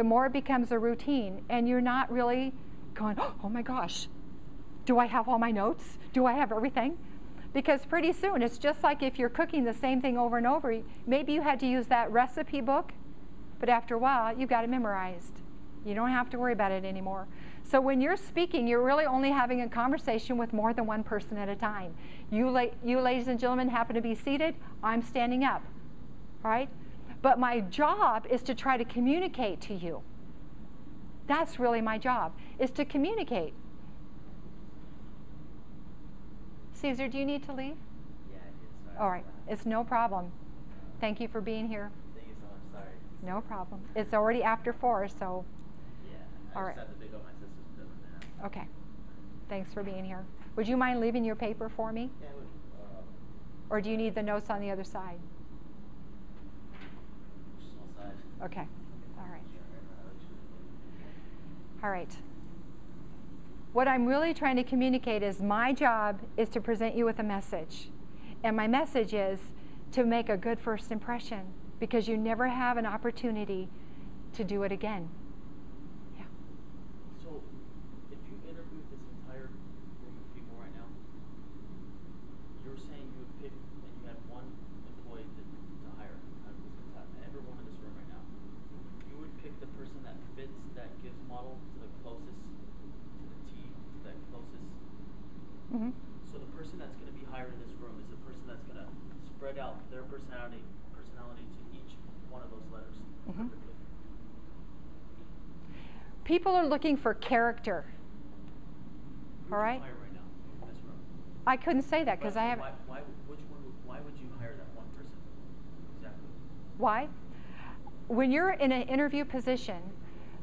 the more it becomes a routine, and you're not really going, oh my gosh, do I have all my notes? Do I have everything? Because pretty soon, it's just like if you're cooking the same thing over and over. Maybe you had to use that recipe book, but after a while, you got it memorized. You don't have to worry about it anymore. So when you're speaking, you're really only having a conversation with more than one person at a time. You ladies and gentlemen happen to be seated, I'm standing up, right? But my job is to try to communicate to you. That's really my job, is to communicate. Caesar, do you need to leave? Yeah, I do. Sorry. All right, it's no problem. Thank you for being here. Thank you so much. Sorry. No problem. It's already after 4, so. Yeah, all I right. just have to pick up my sister's bill now. Okay. Thanks for being here. Would you mind leaving your paper for me? Yeah, I would. Or do you need the notes on the other side? Just one side. Okay. All right. Sure. All right. What I'm really trying to communicate is my job is to present you with a message. And my message is to make a good first impression, because you never have an opportunity to do it again. Yeah. So, if you interviewed this entire room of people right now, you're saying you would pick, and you had one employee to hire out of this entire, everyone in this room right now, you would pick the person that fits that GIVES model to the closest, to the T, to that closest. Mm-hmm. So the person that's going to be hired in this room is the person that's going to spread out their personality to each one of those letters. Mm-hmm. Perfectly. People are looking for character. Who All would right? you hire right now in this room? I couldn't say that because I haven't. Why would you hire that one person? Exactly. Why? When you're in an interview position,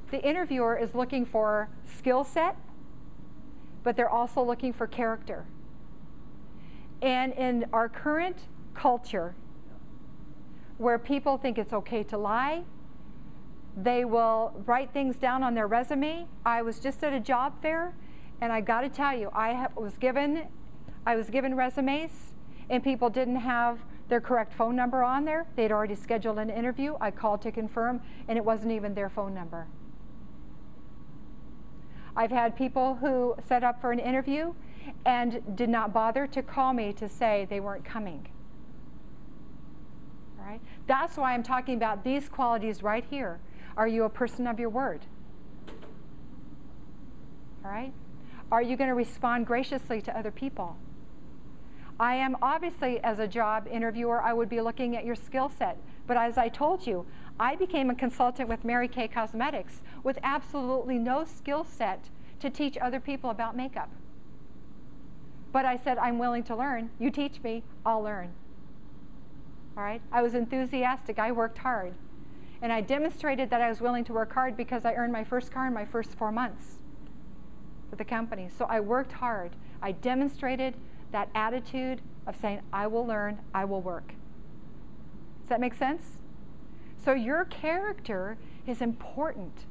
the interviewer is looking for skill set, but they're also looking for character. And in our current culture, where people think it's okay to lie, they will write things down on their resume. I was just at a job fair, and I got to tell you, I was given resumes, and people didn't have their correct phone number on there. They'd already scheduled an interview. I called to confirm, and it wasn't even their phone number. I've had people who set up for an interview and did not bother to call me to say they weren't coming. All right? That's why I'm talking about these qualities right here. Are you a person of your word? All right? Are you going to respond graciously to other people? I am obviously, as a job interviewer, I would be looking at your skill set. But as I told you, I became a consultant with Mary Kay Cosmetics with absolutely no skill set to teach other people about makeup. But I said, I'm willing to learn. You teach me, I'll learn. All right? I was enthusiastic. I worked hard. And I demonstrated that I was willing to work hard because I earned my first car in my first 4 months with the company. So I worked hard. I demonstrated that attitude of saying, I will learn, I will work. Does that make sense? So your character is important.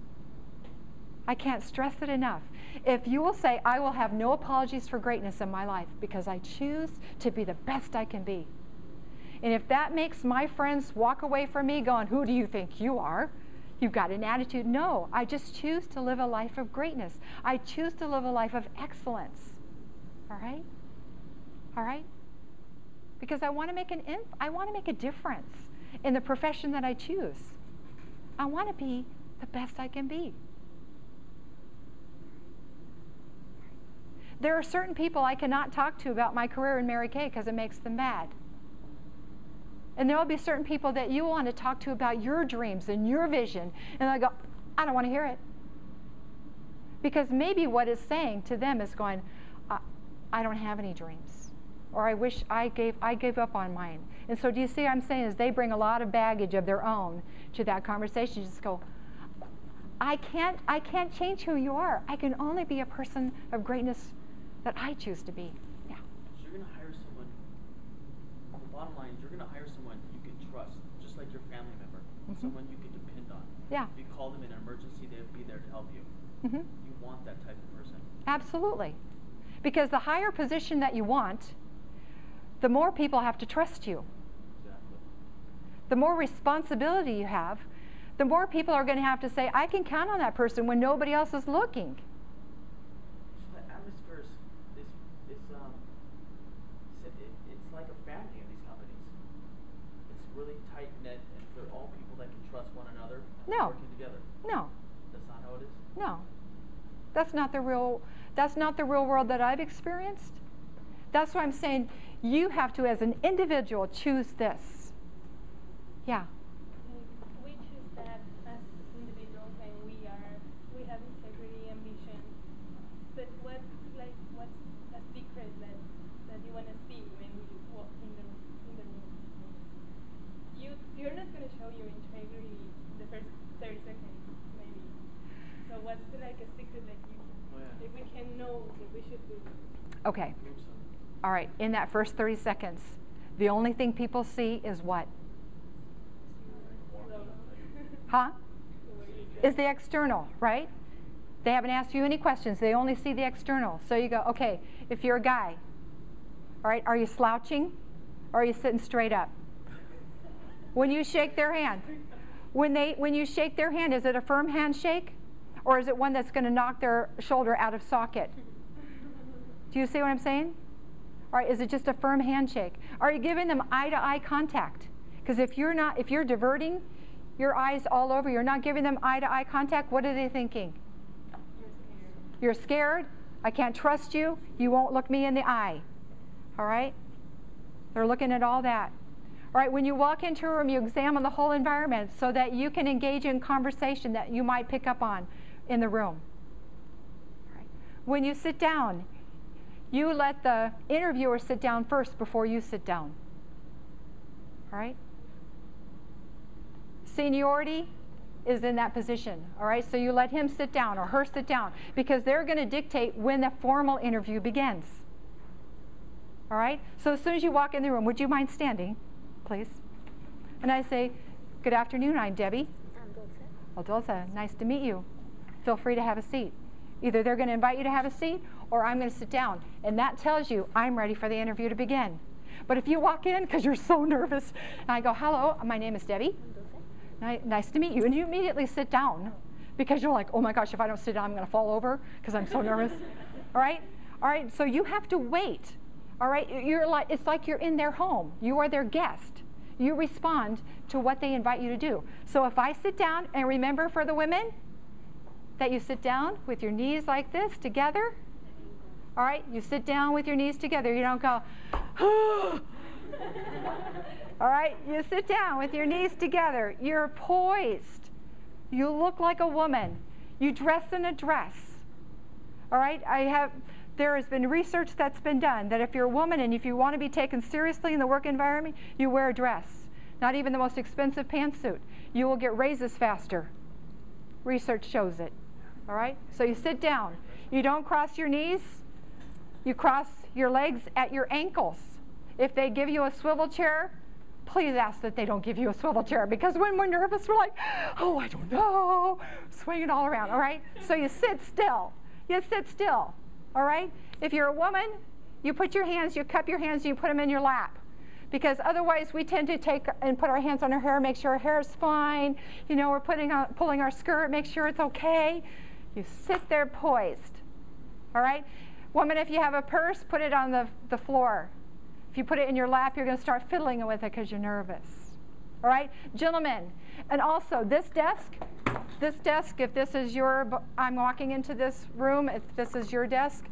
I can't stress it enough. If you will say, I will have no apologies for greatness in my life because I choose to be the best I can be. And if that makes my friends walk away from me going, who do you think you are? You've got an attitude. No, I just choose to live a life of greatness. I choose to live a life of excellence. All right? All right? Because I want to make a difference in the profession that I choose. I want to be the best I can be. There are certain people I cannot talk to about my career in Mary Kay because it makes them mad. And there will be certain people that you want to talk to about your dreams and your vision. And I go, I don't want to hear it. Because maybe what it's saying to them is going, I don't have any dreams. Or I wish I gave up on mine. And so do you see what I'm saying is they bring a lot of baggage of their own to that conversation. You just go, I can't change who you are. I can only be a person of greatness that I choose to be. Yeah. So you're going to hire someone, the bottom line is you're going to hire someone you can trust, just like your family member, someone you can depend on. Yeah. If you call them in an emergency, they'll be there to help you. You want that type of person. Absolutely. Because the higher position that you want, the more people have to trust you. Exactly. The more responsibility you have, the more people are going to have to say, I can count on that person when nobody else is looking. So the atmosphere it's like a family in these companies. It's really tight knit, and they're all people that can trust one another and No. working together. No. That's not how it is. No. That's not the real world that I've experienced. That's why I'm saying you have to, as an individual, choose this. Yeah. We choose that as individuals, and we have integrity, ambition. But what's a secret that you want to see when you walk in the room? You're not going to show your integrity the first 30 seconds, maybe. So what's a secret that we can know that we should do? Okay. All right. In that first 30 seconds, the only thing people see is what? Huh? Is the external, right? They haven't asked you any questions. They only see the external. So you go, okay, if you're a guy, all right, are you slouching or are you sitting straight up? When you shake their hand, when you shake their hand, is it a firm handshake or is it one that's going to knock their shoulder out of socket? Do you see what I'm saying? All right, is it just a firm handshake? Are you giving them eye-to-eye contact? Because if you're diverting your eyes all over, you're not giving them eye-to-eye contact, what are they thinking? You're scared. I can't trust you. You won't look me in the eye. All right? They're looking at all that. All right, when you walk into a room, you examine the whole environment so that you can engage in conversation that you might pick up on in the room. All right. When you sit down, you let the interviewer sit down first before you sit down. All right? Seniority is in that position. All right? So you let him sit down or her sit down because they're going to dictate when the formal interview begins. All right? So as soon as you walk in the room, would you mind standing, please? And I say, good afternoon, I'm Debbie. I'm Dulce. Well, Dulce, nice to meet you. Feel free to have a seat. Either they're going to invite you to have a seat or I'm going to sit down. And that tells you I'm ready for the interview to begin. But if you walk in because you're so nervous, and I go, hello, my name is Debbie. I'm Dulce. Nice to meet you. And you immediately sit down because you're like, oh my gosh, if I don't sit down, I'm going to fall over because I'm so nervous. All right? All right, so you have to wait. All right? It's like you're in their home. You are their guest. You respond to what they invite you to do. So if I sit down, and remember for the women, that you sit down with your knees like this together. All right? You sit down with your knees together. You don't go, all right? You sit down with your knees together. You're poised. You look like a woman. You dress in a dress. All right? There has been research that's been done that if you're a woman and if you want to be taken seriously in the work environment, you wear a dress. Not even the most expensive pantsuit. You will get raises faster. Research shows it. All right? So you sit down. You don't cross your knees. You cross your legs at your ankles. If they give you a swivel chair, please ask that they don't give you a swivel chair because when we're nervous, we're like, oh, I don't know, swinging all around. All right? So you sit still. You sit still. All right? If you're a woman, you put your hands, you cup your hands, and you put them in your lap. Because otherwise we tend to take and put our hands on our hair, make sure our hair is fine. You know, we're pulling our skirt, make sure it's okay. You sit there poised. All right? Woman, if you have a purse, put it on the floor. If you put it in your lap, you're going to start fiddling with it because you're nervous. All right? Gentlemen, and also this desk, if this is I'm walking into this room, if this is your desk,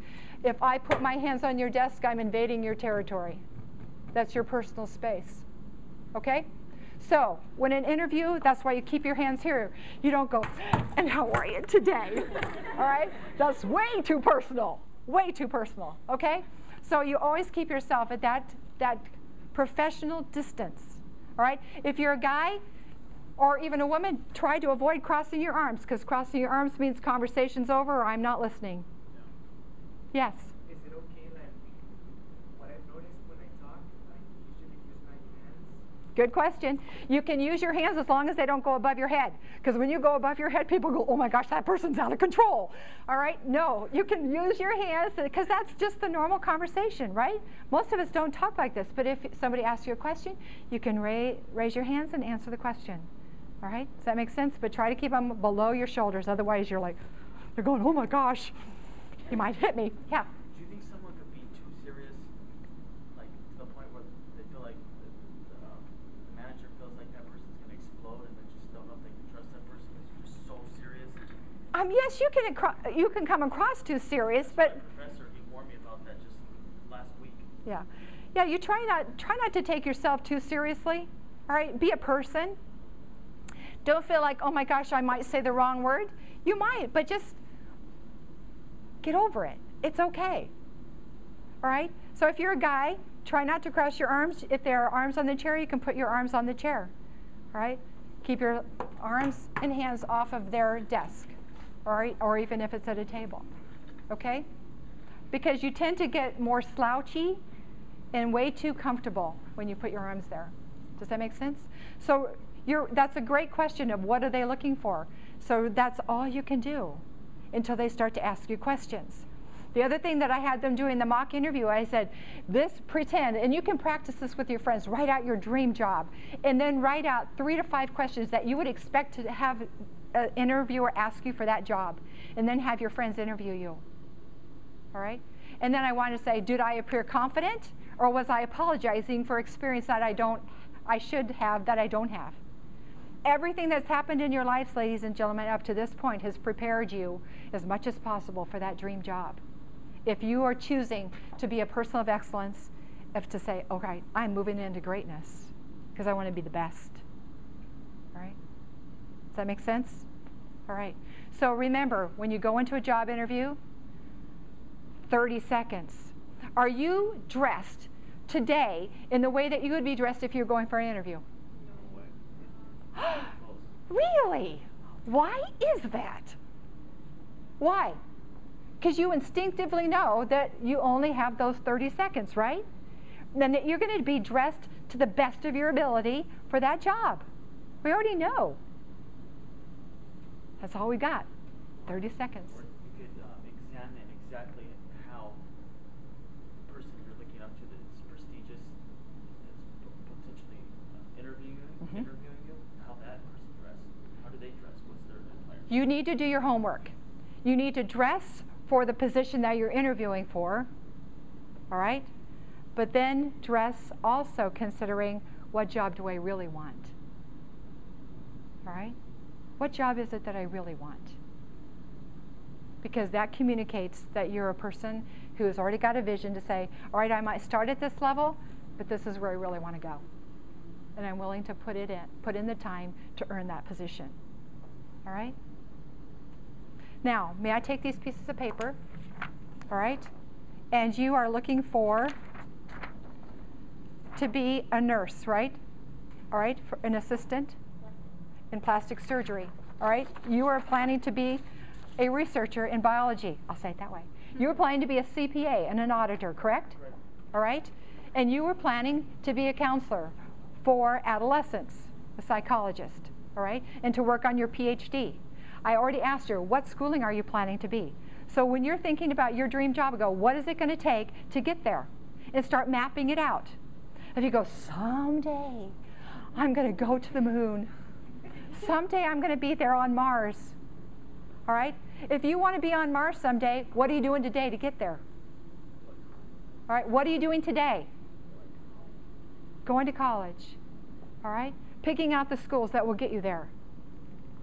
if I put my hands on your desk, I'm invading your territory. That's your personal space. Okay? So, when an interview, that's why you keep your hands here. You don't go, and how are you today? All right? That's way too personal. Way too personal. Okay? So you always keep yourself at that professional distance. All right? If you're a guy or even a woman, try to avoid crossing your arms because crossing your arms means conversation's over or I'm not listening. Yes? Is it okay, like, what I've noticed when I talk, I usually use my hands? Good question. You can use your hands as long as they don't go above your head. Because when you go above your head, people go, oh my gosh, that person's out of control. All right? No, you can use your hands because that's just the normal conversation, right? Most of us don't talk like this. But if somebody asks you a question, you can raise your hands and answer the question. All right? Does that make sense? But try to keep them below your shoulders. Otherwise, you're like, they're going, oh my gosh, you might hit me. Yeah. Do you think someone could be too serious, like to the point where they feel like the manager feels like that person's going to explode and they just don't know if they can trust that person because you're just so serious? Yes, you can come across too serious, but My professor, he warned me about that just last week. yeah, you try not to take yourself too seriously. All right, be a person. Don't feel like, oh my gosh, I might say the wrong word. You might, but just get over it. It's okay. All right? So if you're a guy, try not to cross your arms. If there are arms on the chair, you can put your arms on the chair. All right? Keep your arms and hands off of their desk. All right? Or even if it's at a table. Okay? Because you tend to get more slouchy and way too comfortable when you put your arms there. Does that make sense? So that's a great question of what are they looking for. So that's all you can do until they start to ask you questions. The other thing that I had them do in the mock interview, I said, pretend, and you can practice this with your friends, write out your dream job, and then write out 3 to 5 questions that you would expect to have an interviewer ask you for that job, and then have your friends interview you. All right? And then I want to say, did I appear confident, or was I apologizing for experience that I should have that I don't have? Everything that's happened in your lives, ladies and gentlemen, up to this point has prepared you as much as possible for that dream job. If you are choosing to be a person of excellence, if to say, okay, I'm moving into greatness because I want to be the best. All right? Does that make sense? All right. So remember, when you go into a job interview, 30 seconds. Are you dressed today in the way that you would be dressed if you're going for an interview? Really? Why is that? Why? Because you instinctively know that you only have those 30 seconds, right? Then that you're going to be dressed to the best of your ability for that job. We already know. That's all we got. 30 seconds. Or you could examine exactly how the person you're looking up to that is prestigious, is potentially interviewing you, how that person dressed. How do they dress? What's their attire? You need to do your homework. You need to dress for the position that you're interviewing for, all right? But then dress also considering, what job do I really want? All right? What job is it that I really want? Because that communicates that you're a person who has already got a vision to say, all right, I might start at this level, but this is where I really want to go. And I'm willing to put in the time to earn that position. All right? Now, may I take these pieces of paper? All right? And you are looking to be a nurse, right? All right? For an assistant in plastic surgery. All right? You are planning to be a researcher in biology. I'll say it that way. You were planning to be a CPA and an auditor, correct? Correct. All right? And you were planning to be a counselor for adolescents, a psychologist, all right? And to work on your PhD. I already asked her, what schooling are you planning to be? So when you're thinking about your dream job, go, what is it going to take to get there? And start mapping it out. If you go, someday I'm going to go to the moon. Someday I'm going to be there on Mars. All right? If you want to be on Mars someday, what are you doing today to get there? All right? What are you doing today? Going to college. All right? Picking out the schools that will get you there.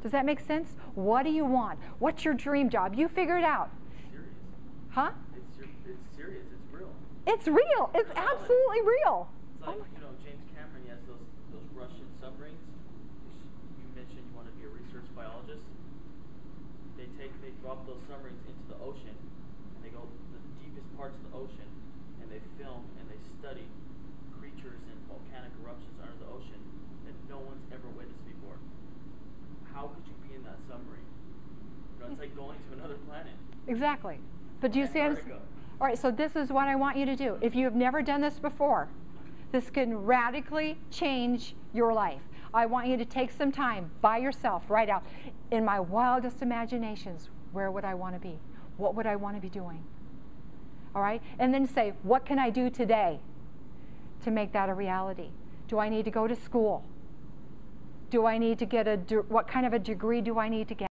Does that make sense? What do you want? What's your dream job? You figure it out. It's serious. Huh? It's serious. It's real. It's real. It's absolutely real. It's like, James Cameron, he has those Russian submarines. You mentioned you want to be a research biologist. They drop those submarines into the ocean, and they go to the deepest parts of the ocean, and they film and they study creatures and volcanic eruptions under the ocean that no one's ever witnessed before. How could you be in that submarine? It's like going to another planet. Exactly. But do you see? All right, so this is what I want you to do. If you have never done this before, this can radically change your life. I want you to take some time by yourself, write out, in my wildest imaginations, where would I want to be? What would I want to be doing? All right? And then say, what can I do today to make that a reality? Do I need to go to school? Do I need to get what kind of a degree do I need to get?